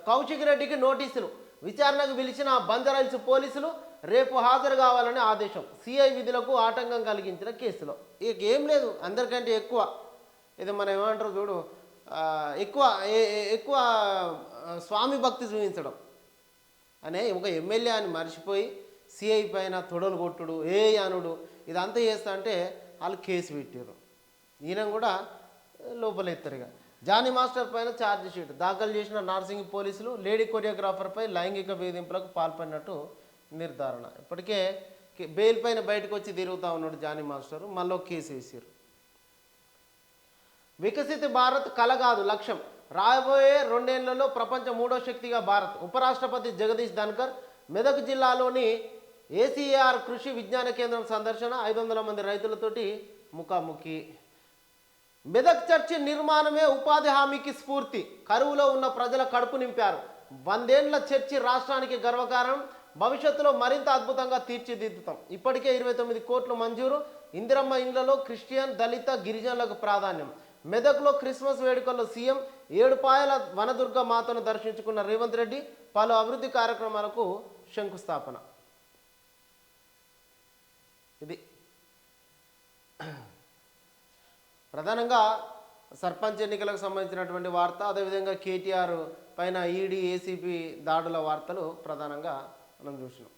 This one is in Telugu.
కౌశిక్ రెడ్డికి నోటీసులు, విచారణకు పిలిచిన బంజారాహిల్స్ పోలీసులు రేపు హాజరు కావాలని ఆదేశం. సిఐ విధులకు ఆటంకం కలిగించిన కేసులో ఇక ఏం లేదు, అందరికంటే ఎక్కువ ఇది మనం ఏమంటారు చూడు, ఎక్కువ ఎక్కువ స్వామి భక్తి చూపించడం అనే ఒక ఎమ్మెల్యే అని మర్చిపోయి సిఐ పైన తొడలు కొట్టుడు, అనుడు ఇదంతా చేస్తా అంటే వాళ్ళు కేసు పెట్టారు. ఈయన కూడా లోపలెత్తారు. ఇక జానీ మాస్టర్ పైన ఛార్జ్ షీట్ దాఖలు చేసిన నార్సింగ్ పోలీసులు లేడీ కొరియోగ్రాఫర్పై లైంగిక వేధింపులకు పాల్పడినట్టు నిర్ధారణ. ఇప్పటికే బెయిల్ పైన బయటకు వచ్చి తిరుగుతూ ఉన్నాడు జానీ మాస్టర్, మళ్ళీ కేసు వేసారు. వికసిత భారత్ కల కాదు లక్ష్యం, రాబోయే 2 ఏళ్లలో ప్రపంచ 3వ శక్తిగా భారత్. ఉపరాష్ట్రపతి జగదీష్ ధన్కర్ మెదక్ జిల్లాలోని ఏసీఆర్ కృషి విజ్ఞాన కేంద్రం సందర్శన, 500 మంది రైతులతోటి ముఖాముఖి. మెదక్ చర్చి నిర్మాణమే ఉపాధి హామీకి స్ఫూర్తి, కరువులో ఉన్న ప్రజల కడుపు నింపారు. 100 ఏళ్ల చర్చి రాష్ట్రానికి గర్వకారణం, భవిష్యత్తులో మరింత అద్భుతంగా తీర్చిదిద్దుతాం. ఇప్పటికే 29 కోట్లు మంజూరు. ఇందిరమ్మ ఇండ్లలో క్రిస్టియన్, దళిత, గిరిజనులకు ప్రాధాన్యం. మెదక్లో క్రిస్మస్ వేడుకల్లో సీఎం, 7 పాయల వనదుర్గ మాతను దర్శించుకున్న రేవంత్ రెడ్డి, పలు అభివృద్ధి కార్యక్రమాలకు శంకుస్థాపన. ఇది ప్రధానంగా సర్పంచ్ ఎన్నికలకు సంబంధించినటువంటి వార్త. అదేవిధంగా కేటీఆర్ పైన ఈడీ, ఏసీపీ దాడుల వార్తలు ప్రధానంగా మనం చూసినాం.